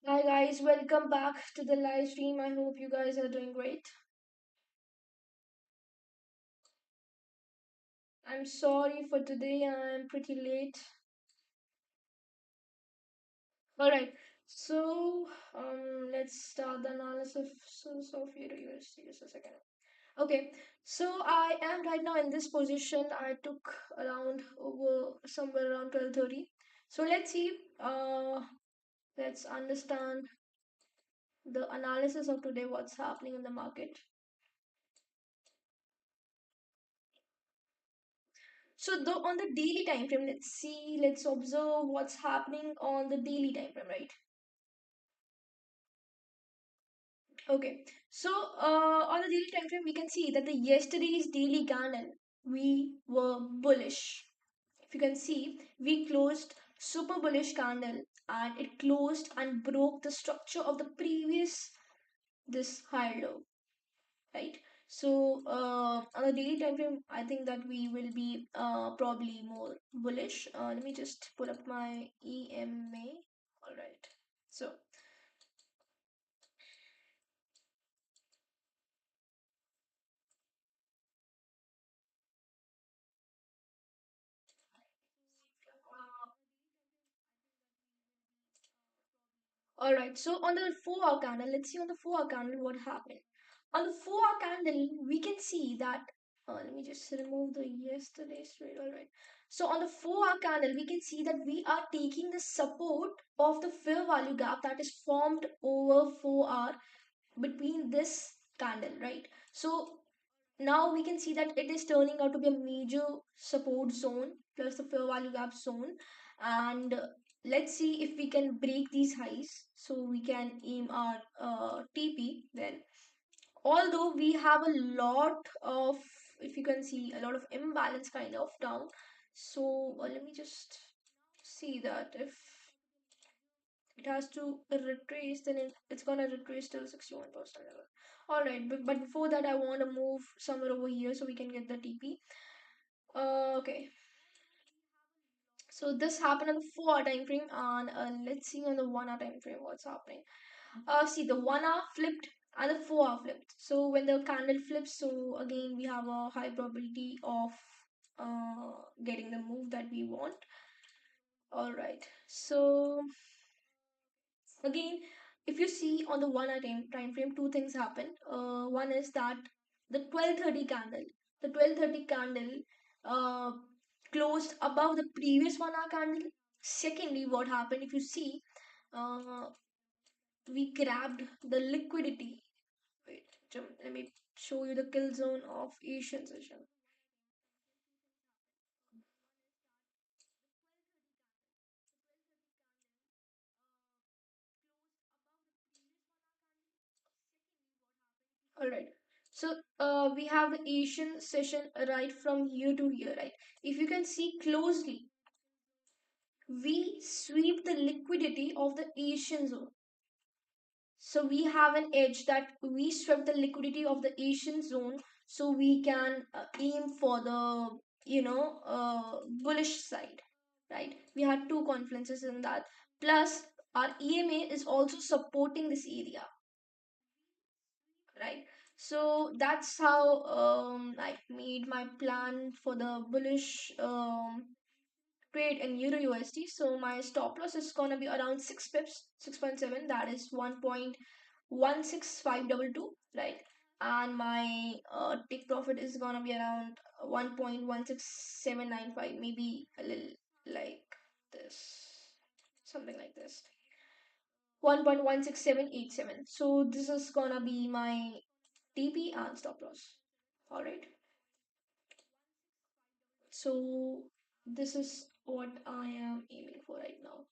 Hi guys, welcome back to the live stream. I hope you guys are doing great. I'm sorry for today, I'm pretty late. Alright, so let's start the analysis of Euro USD. Just a second. Okay, so I am right now in this position. I took around over somewhere around 12:30. So let's see. Let's understand the analysis of today, what's happening in the market. So though on the daily time frame, let's observe what's happening on the daily time frame, right? Okay. So on the daily time frame, we can see that the yesterday's daily candle we were bullish. If you can see, we closed super bullish candle and it closed and broke the structure of the previous this higher low, right? So on a daily time frame, I think that we will be probably more bullish. Let me just pull up my EMA. All right. So all right. So on the 4 hour candle, let's see on the 4 hour candle what happened. On the 4 hour candle, we can see that. Let me just remove the yesterday's trade. All right. So on the 4 hour candle, we can see that we are taking the support of the fair value gap that is formed over 4 hour between this candle, right? So now we can see that it is turning out to be a major support zone plus the fair value gap zone. And let's see if we can break these highs so we can aim our TP then. Although we have a lot of, if you can see, a lot of imbalance kind of down. So let me just see that if it has to retrace, then it's gonna retrace till 61% level. All right, but before that I want to move somewhere over here so we can get the TP. Okay, so this happened on the 4 hour time frame, and let's see on the 1 hour time frame what's happening. See, the 1 hour flipped and the 4 hour flipped. So when the candle flips, so again we have a high probability of getting the move that we want. All right, so again, if you see on the 1 hour time frame, two things happen. One is that the 12:30 candle, the 12:30 candle uh, closed above the previous 1 hour candle. Secondly, what happened, if you see, uh, we grabbed the liquidity. Wait, let me show you the kill zone of Asian session. All right. So we have the Asian session right from here to here, right? If you can see closely, we sweep the liquidity of the Asian zone. So we have an edge that we swept the liquidity of the Asian zone, so we can aim for the bullish side, right? We had two confluences in that. Plus, our EMA is also supporting this area, right? So that's how I made my plan for the bullish trade in Euro USD. So my stop loss is gonna be around 6 pips, 6.7. That is 1.16522, right? And my take profit is gonna be around 1.16795, maybe a little like this, something like this. 1.16787. So this is gonna be my TP and stop loss. All right. So this is what I am aiming for right now.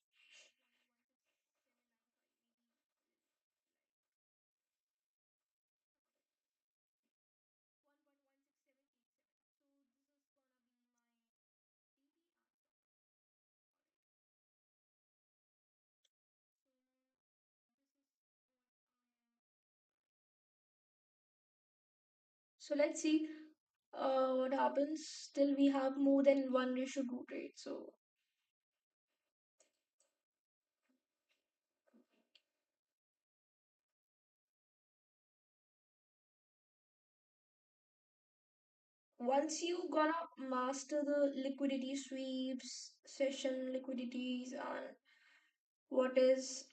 So let's see what happens. Still, we have more than 1:2 trade. So once you gonna master the liquidity sweeps, session liquidities, and what is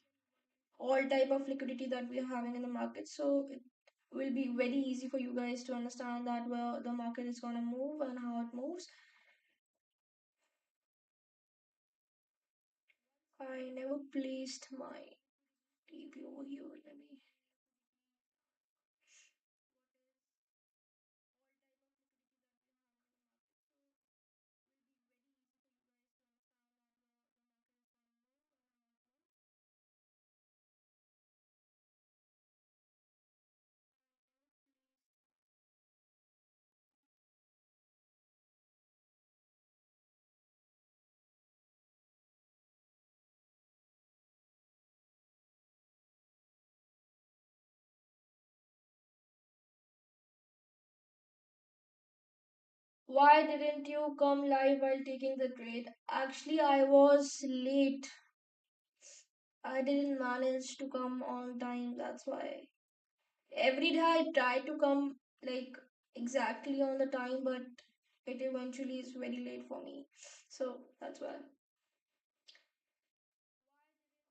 all type of liquidity that we are having in the market, so it will be very easy for you guys to understand that where the market is gonna move and how it moves. I never placed my TP over here. Let me. Why didn't you come live while taking the trade? Actually, I was late. I didn't manage to come on time. That's why. Every day I try to come like exactly on the time, but it eventually is very late for me. So that's why.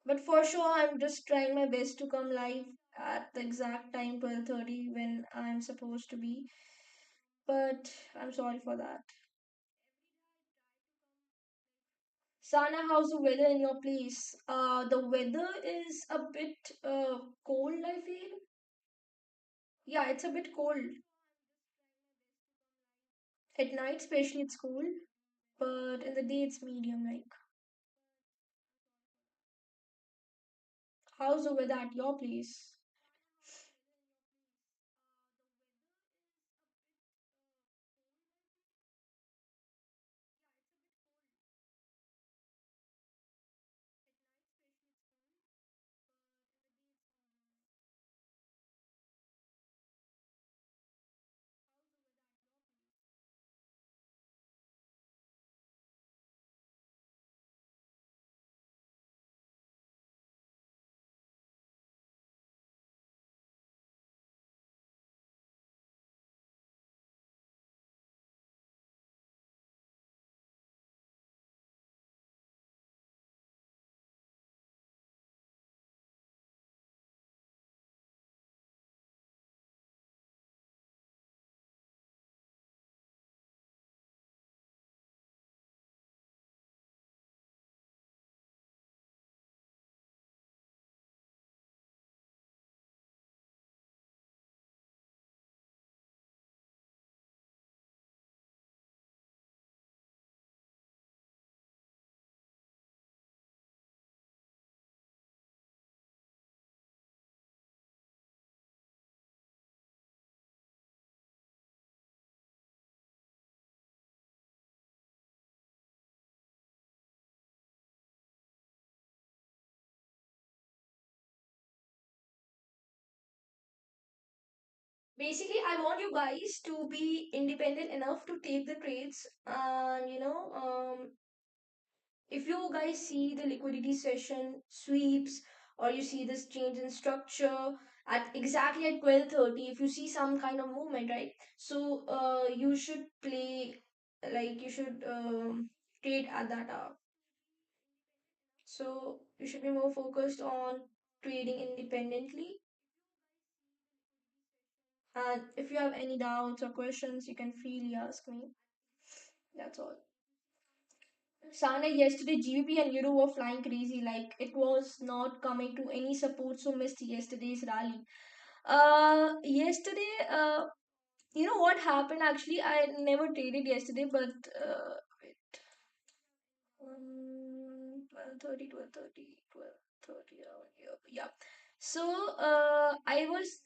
But for sure, I'm just trying my best to come live at the exact time 12:30 when I'm supposed to be. But I'm sorry for that. Sana, how's the weather in your place? The weather is a bit cold, I feel. Yeah, it's a bit cold. At night, especially, it's cold. But in the day, it's medium. Like, how's the weather at your place? Basically, I want you guys to be independent enough to take the trades. And if you guys see the liquidity session sweeps, or you see this change in structure at exactly at 12:30, if you see some kind of movement, right? So you should play, like you should trade at that hour. So you should be more focused on trading independently. And if you have any doubts or questions, you can freely ask me. That's all. Sana, yesterday GBP and Euro were flying crazy, like it was not coming to any support, so missed yesterday's rally. Yesterday, you know what happened actually? I never traded yesterday, but wait, 12:30, 12:30 around here. Yeah. So I was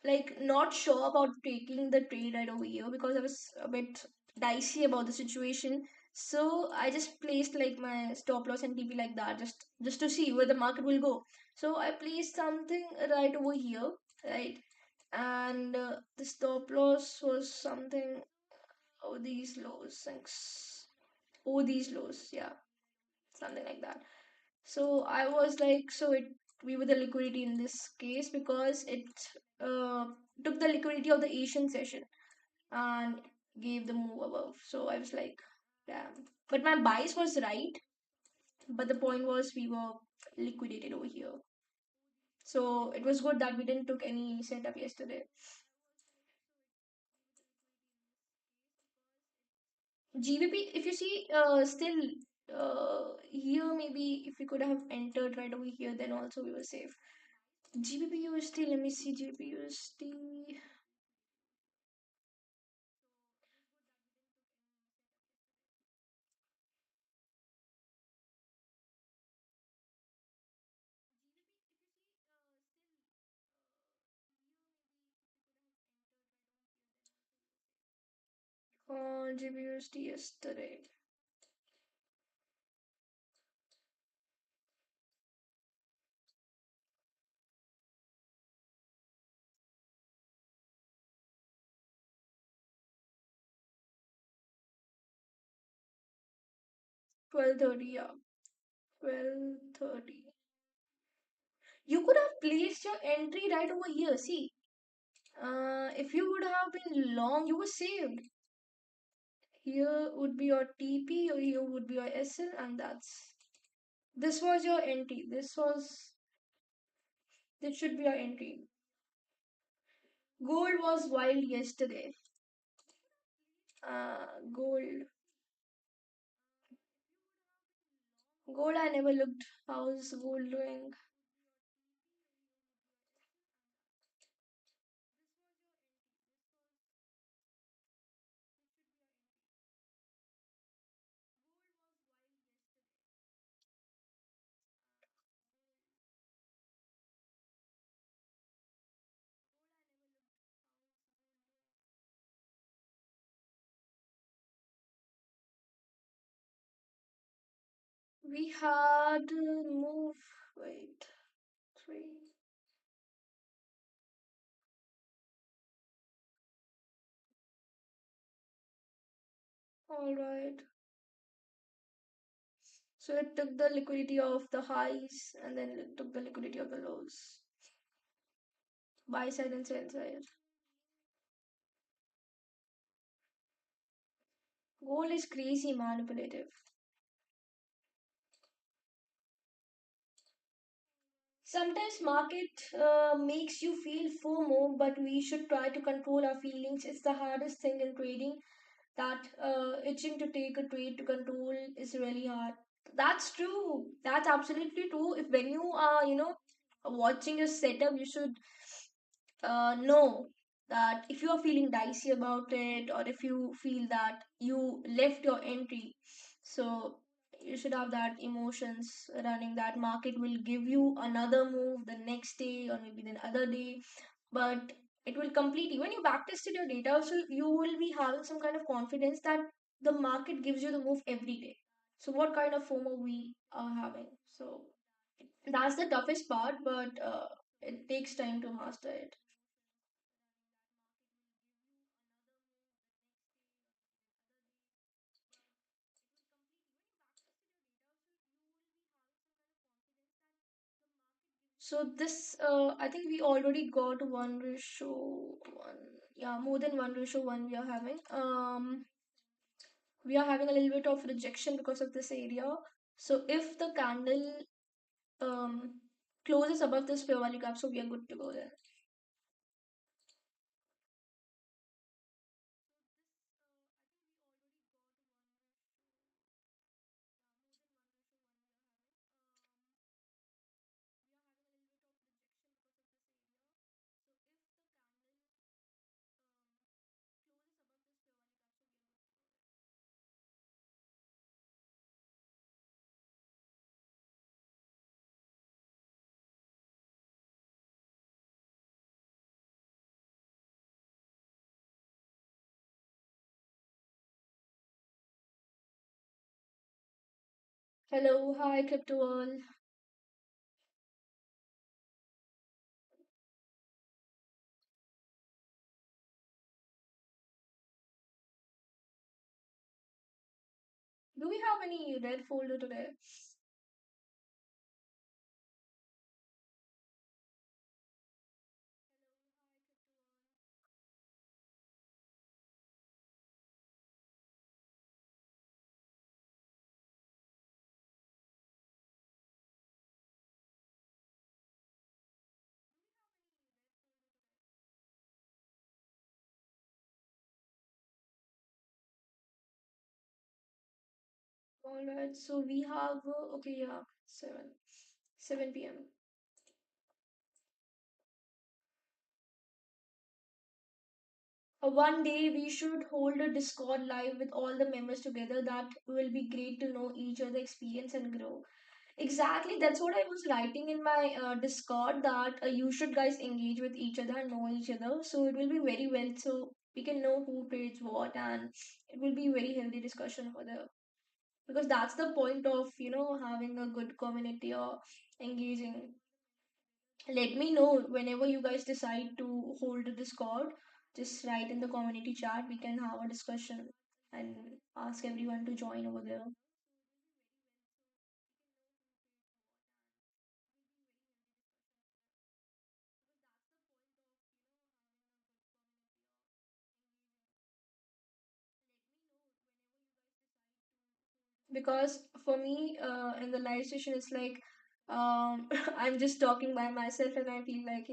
like not sure about taking the trade right over here because I was a bit dicey about the situation. So I just placed like my stop loss and TP like that, just to see where the market will go. So I placed something right over here, right? And the stop loss was something over these lows, thanks. Over these lows, yeah, something like that. So I was like, so it we were the liquidity in this case because it uh, took the liquidity of the Asian session, and gave the move above. So I was like, damn. But my bias was right. But the point was we were liquidated over here. So it was good that we didn't took any setup yesterday. GBP, if you see, still here maybe if we could have entered right over here, then also we were safe. GBP USD, let me see GBP USD. GBP USD yesterday. 12:30, yeah. 12:30. You could have placed your entry right over here. See, if you would have been long, you were saved. Here would be your TP, or here would be your SL, and that's. This was your entry. This should be your entry. Gold was wild yesterday. Gold. Gold, I never looked. How's gold doing? We had move. Wait, three. All right. So it took the liquidity of the highs and then it took the liquidity of the lows. Buy side and sell side. Gold is crazy manipulative. Sometimes market makes you feel FOMO, but we should try to control our feelings. It's the hardest thing in trading. That itching to take a trade to control is really hard. That's true. That's absolutely true. If when you are, watching your setup, you should know that if you are feeling dicey about it, or if you feel that you left your entry, so you should have that emotions running. That market will give you another move the next day or maybe the other day, but it will completely, when you backtested your data also, you will be having some kind of confidence that the market gives you the move every day. So what kind of FOMO we are having? So that's the toughest part, but it takes time to master it. So this, I think we already got 1:1. Yeah, more than 1:1 we are having. We are having a little bit of rejection because of this area. So if the candle um closes above this fair value gap, so we are good to go there. Hello, hi, crypto world. Do we have any red folder today? All right, so we have okay, yeah, 7 p.m. One day we should hold a Discord live with all the members together. That will be great to know each other, experience, and grow. Exactly, that's what I was writing in my Discord that you should guys engage with each other and know each other. So it will be very well. So we can know who trades what, and it will be very healthy discussion for the because that's the point of having a good community or engaging. Let me know whenever you guys decide to hold a Discord. Just write in the community chat. We can have a discussion and ask everyone to join over there. Because for me, in the live session, it's like I'm just talking by myself, and I feel like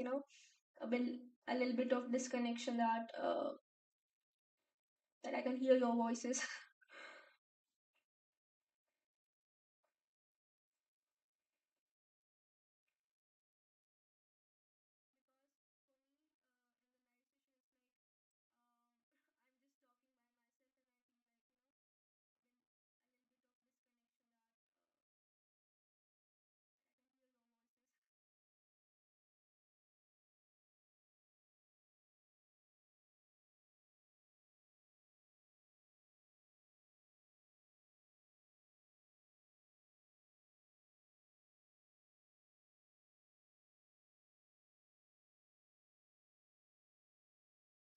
a bit a little bit of disconnection that I can hear your voices.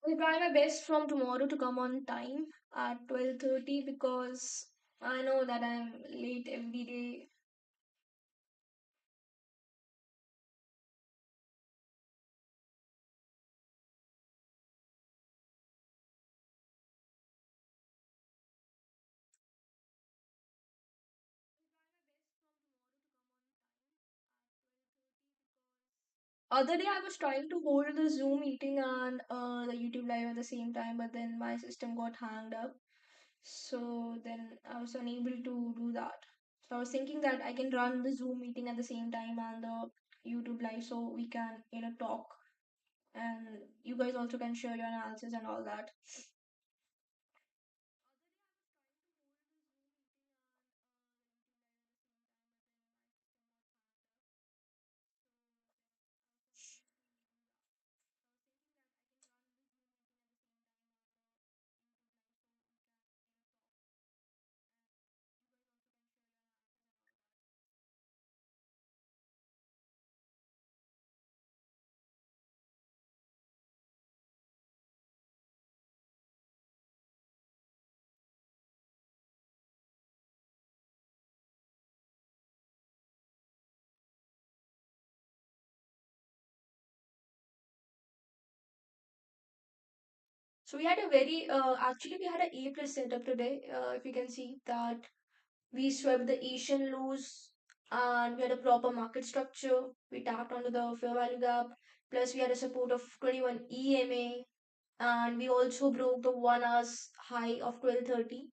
I'll try my best from tomorrow to come on time at 12:30 because I know that I'm late every day. Other day I was trying to hold the Zoom meeting and the YouTube live at the same time, but then my system got hanged up. So then I was unable to do that. So I was thinking that I can run the Zoom meeting at the same time and the YouTube live so we can, talk and you guys also can share your analysis and all that. So we had a very actually we had an A plus setup today. If you can see that we swept the Asian lows and we had a proper market structure. We tapped onto the fair value gap. Plus we had a support of 21 EMA and we also broke the 1 hour's high of 1230.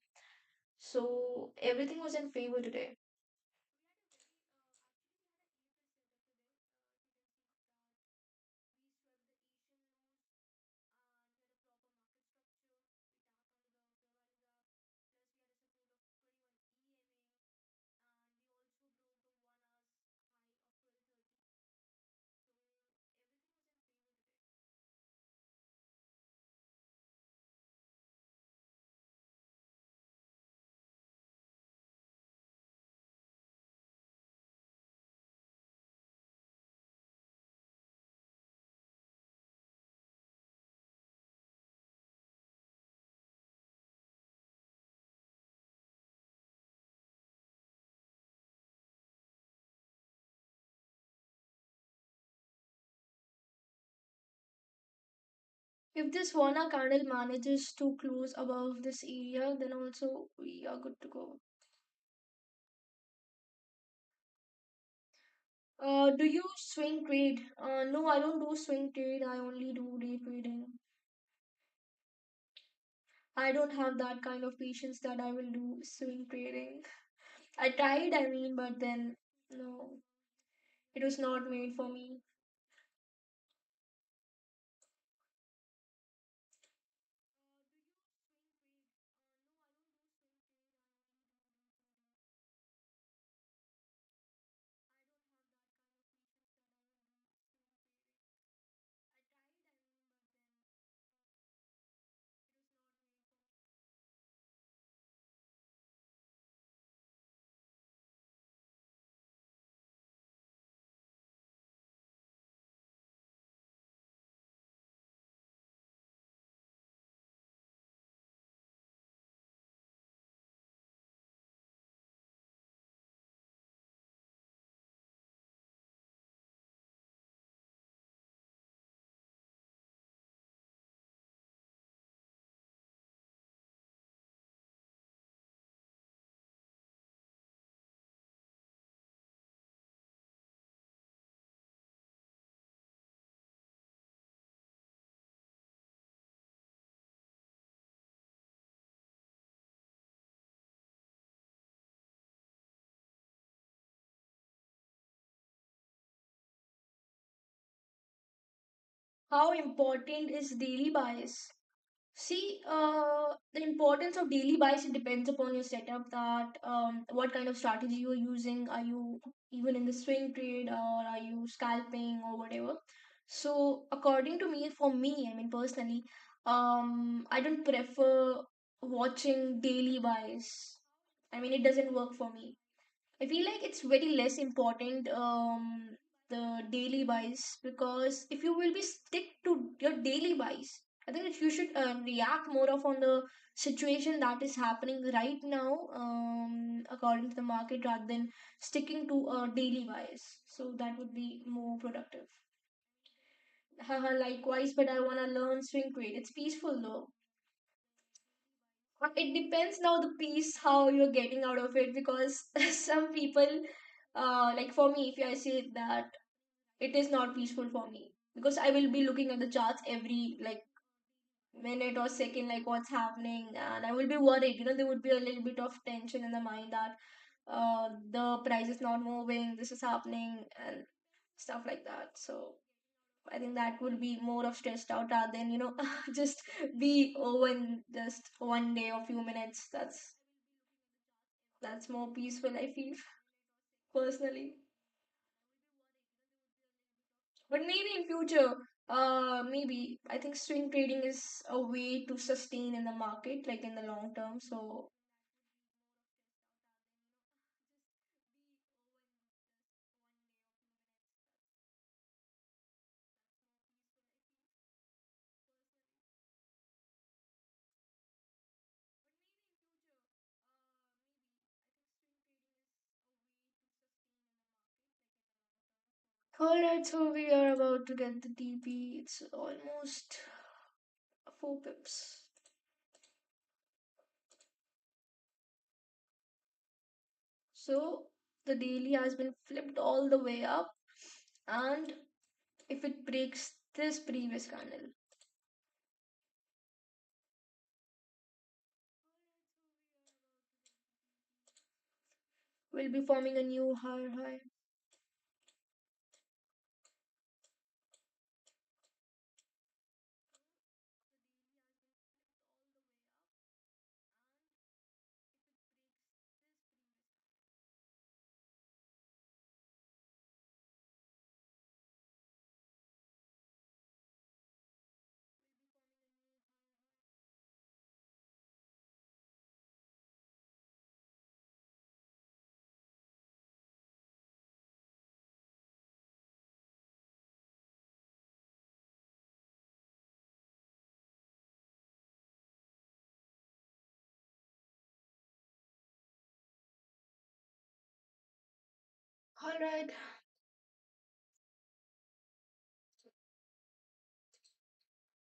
So everything was in favor today. If this 1 hour candle manages to close above this area, then also we are good to go. Do you swing trade? No, I don't do swing trade. I only do day trading. I don't have that kind of patience that I will do swing trading. I tried, I mean, but then no, it was not made for me. How important is daily bias? See, the importance of daily bias, it depends upon your setup, that what kind of strategy you are using. Are you even in the swing trade, or are you scalping or whatever? So according to me, for me, I mean personally, I don't prefer watching daily bias. I mean, it doesn't work for me. I feel like it's very less important, the daily buys, because if you will be stick to your daily buys, I think that you should react more of on the situation that is happening right now, according to the market, rather than sticking to daily buys. So that would be more productive. Haha, likewise, but I want to learn swing trade. It's peaceful though. It depends now the piece how you're getting out of it, because some people, like for me, if I say that, it is not peaceful for me, because I will be looking at the charts every like minute or second, like what's happening, and I will be worried. There would be a little bit of tension in the mind that the price is not moving, this is happening, and stuff like that. So I think that would be more of stressed out, rather than just be over in just one day or few minutes. That's more peaceful, I feel, personally. But maybe in future, maybe I think swing trading is a way to sustain in the market, like in the long term. So, alright, so we are about to get the DP. It's almost 4 pips. So the daily has been flipped all the way up, and if it breaks this previous candle, we'll be forming a new higher high. Alright,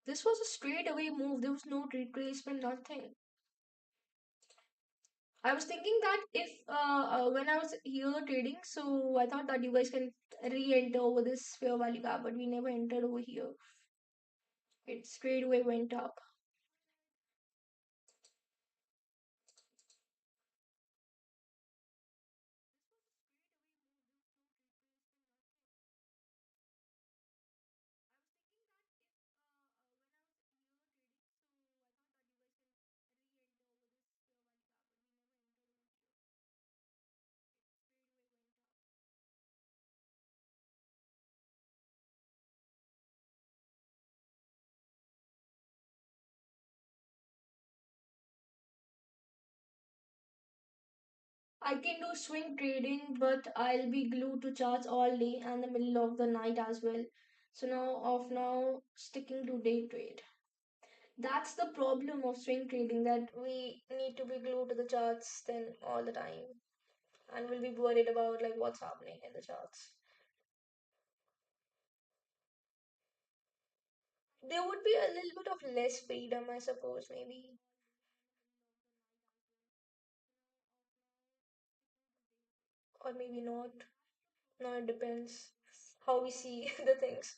this was a straight away move. There was no retracement, nothing. I was thinking that if when I was here trading, so I thought that you guys can re-enter over this fair value gap, but we never entered over here. It straight away went up. I can do swing trading, but I'll be glued to charts all day and the middle of the night as well. So now sticking to day trade. That's the problem of swing trading, that we need to be glued to the charts then all the time, and we'll be worried about like what's happening in the charts. There would be a little bit of less freedom, I suppose, maybe, or maybe not. No, it depends how we see the things.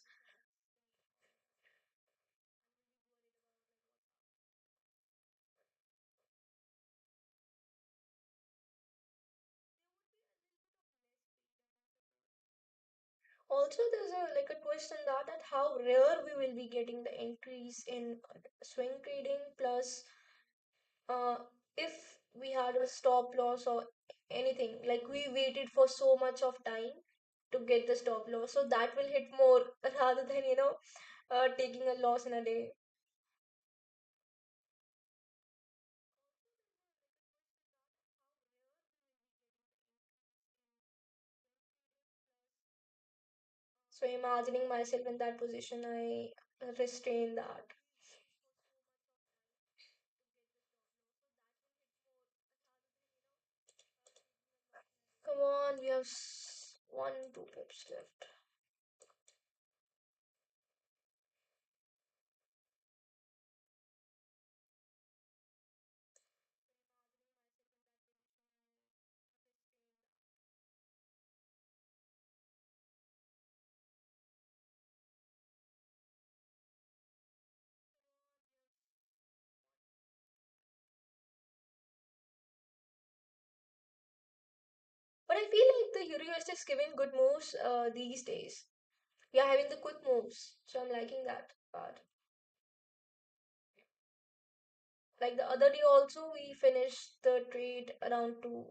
Also, there's a twist in that how rare we will be getting the increase in swing trading. Plus, uh, if we had a stop loss or anything, like we waited for so much of time to get the stop loss, so that will hit more rather than taking a loss in a day. So imagining myself in that position, I restrain that. Come on, we have one, two pips left. But I feel like the Euro is just giving good moves these days. We are having the quick moves, so I'm liking that part. Like the other day, also, we finished the trade around 2.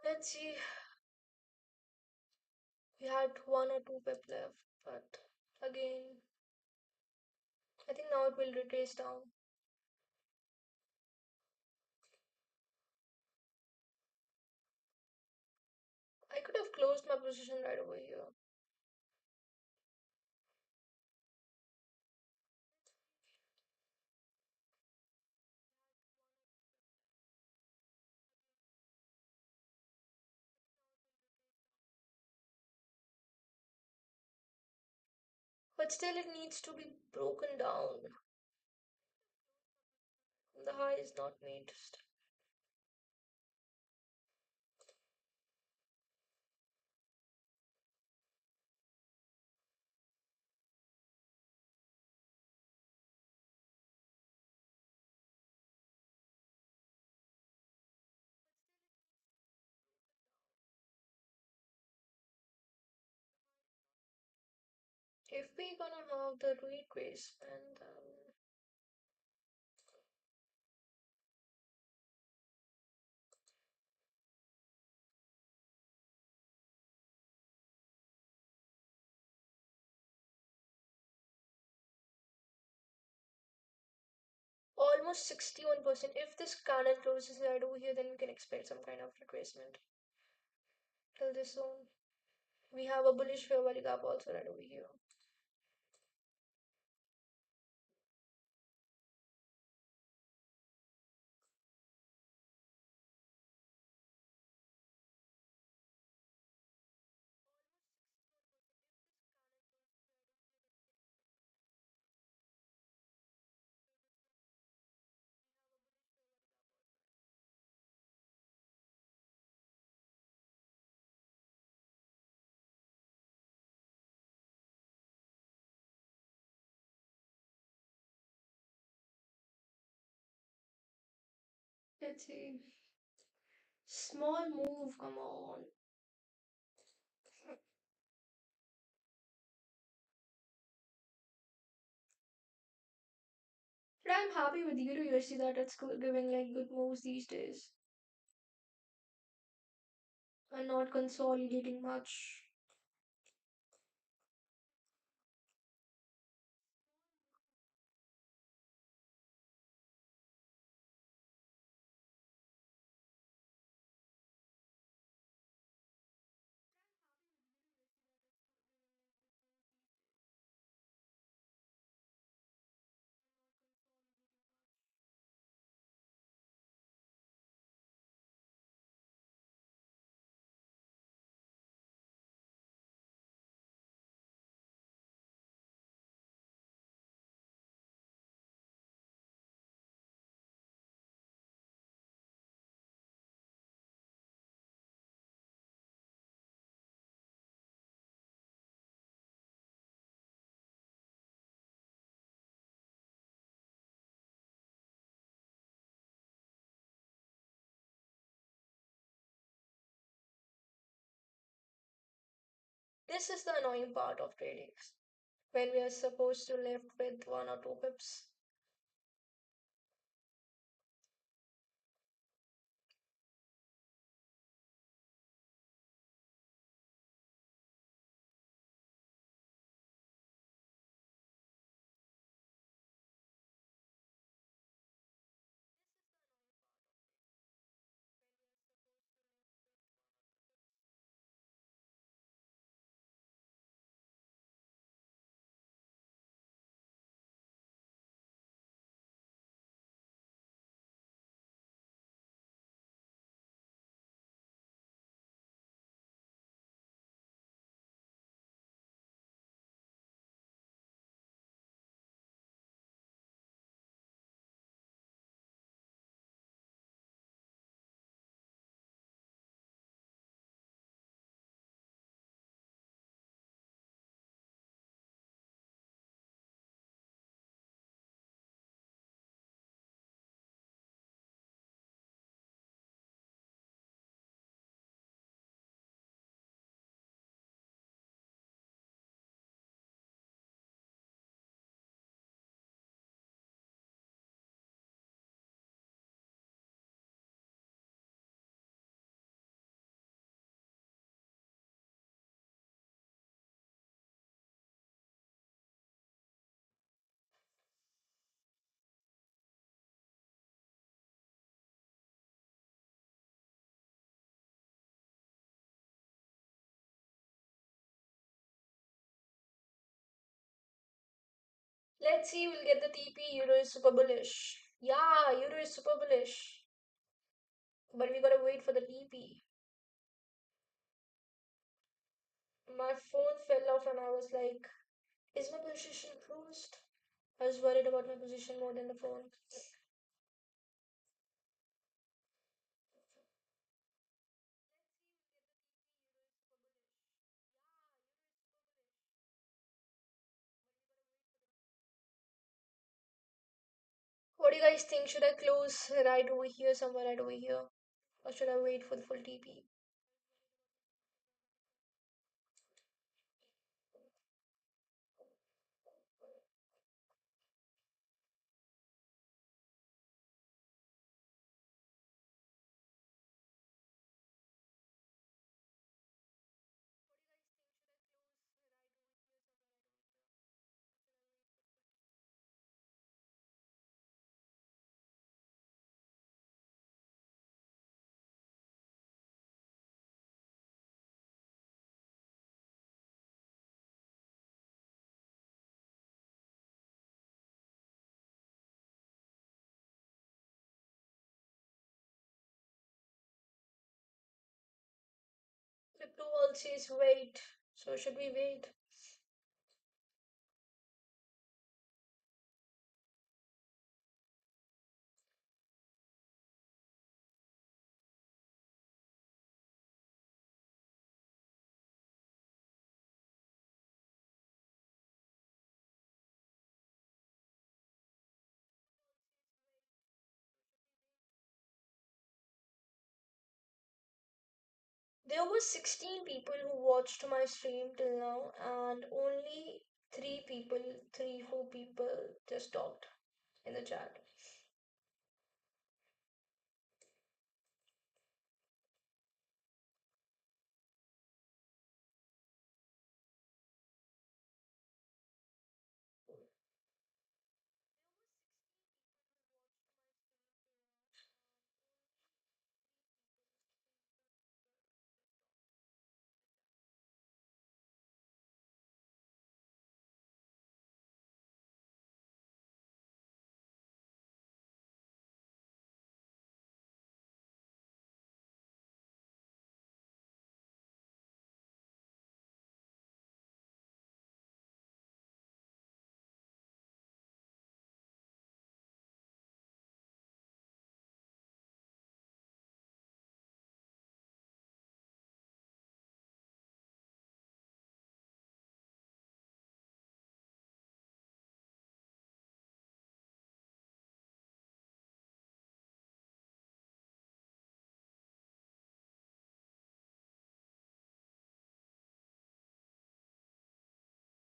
Let's see. We had 1 or 2 pip left, but again, I think now it will retrace down. I could have closed my position right over here. But still, it needs to be broken down. The high is not made. If we gonna have the retracement, then almost 61%. If this candle closes right over here, then we can expect some kind of retracement till this zone. We have a bullish fair value gap also right over here. Let's see. Small move, come on. But I'm happy with Euro USD that it's giving like good moves these days and not consolidating much. This is the annoying part of trading when we are supposed to left with 1 or 2 pips. Let's see, we'll get the TP. Euro is super bullish. Yeah, Euro is super bullish. But we gotta wait for the TP. My phone fell off and I was like, is my position closed? I was worried about my position more than the phone. What do you guys think? Should I close right over here, somewhere right over here? Or should I wait for the full TP? to all says wait. So should we wait? There were 16 people who watched my stream till now, and only three, four people just talked in the chat.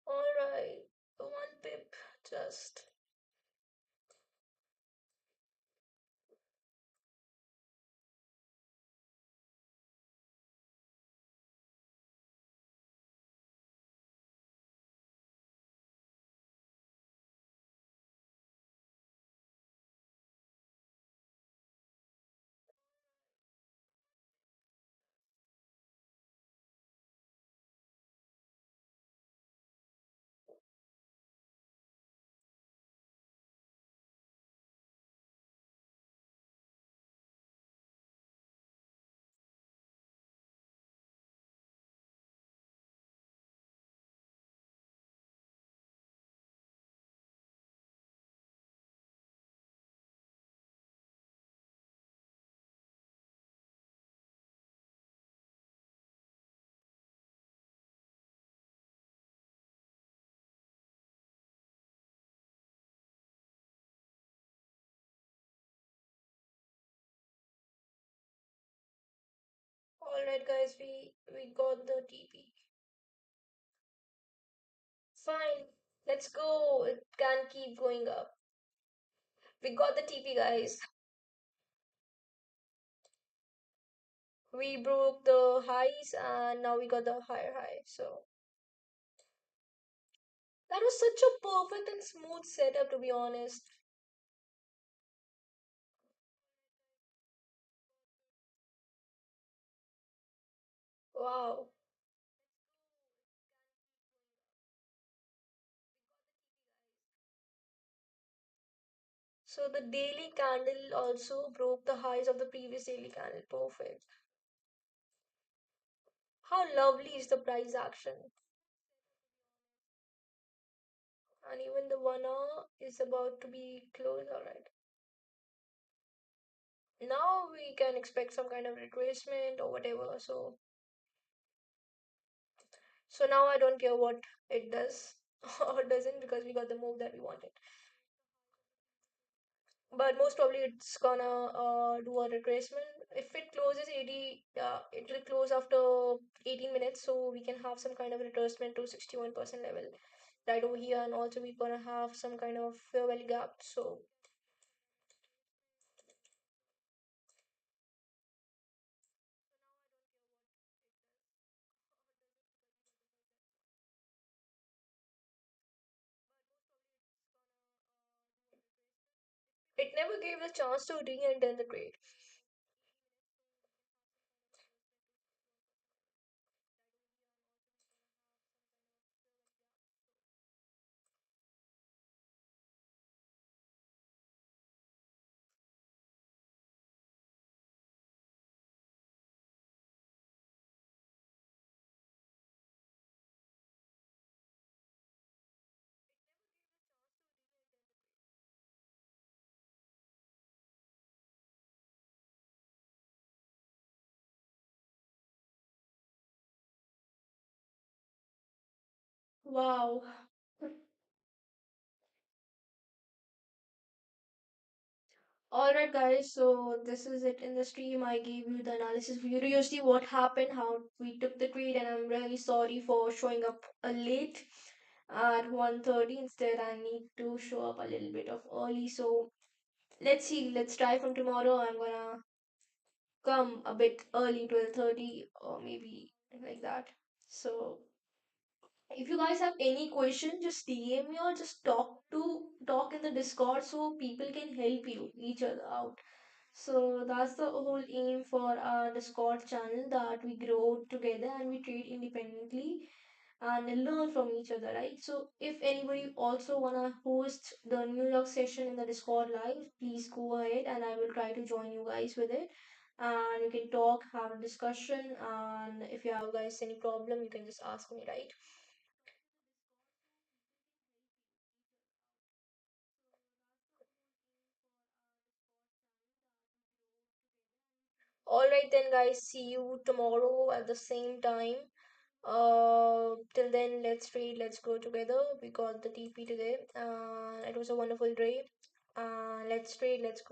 Alright, one pip, just. Alright, guys, we got the TP. Fine, let's go. It can keep going up. We got the TP, guys. We broke the highs and now we got the higher high. So that was such a perfect and smooth setup, to be honest. Wow. So the daily candle also broke the highs of the previous daily candle. Perfect. How lovely is the price action? And even the 1 hour is about to be closed. Alright. Now we can expect some kind of retracement or whatever. So now I don't care what it does or doesn't because we got the move that we wanted. But most probably it's gonna do a retracement. If it closes 80, it will close after 18 minutes, so we can have some kind of retracement to 61% level right over here, and also we're gonna have some kind of fair value gap. So it never gave the chance to re-enter the trade. Wow. Alright, guys, so this is it in the stream. I gave you the analysis video. You see what happened, how we took the trade, and I'm really sorry for showing up late at 1:30. Instead, I need to show up a little bit of early. So let's see, let's try from tomorrow. I'm gonna come a bit early, 12:30, or maybe like that. So if you guys have any question, just DM me or just talk in the Discord so people can help you each other out. So that's the whole aim for our Discord channel, that we grow together and we trade independently and learn from each other, right? So if anybody also wanna host the New York session in the Discord live, please go ahead and I will try to join you guys with it. And you can talk, have a discussion, and if you have guys any problem, you can just ask me, right? All right then, guys. See you tomorrow at the same time. Till then, let's trade, let's go together. We got the TP today. It was a wonderful day. Let's trade, let's go.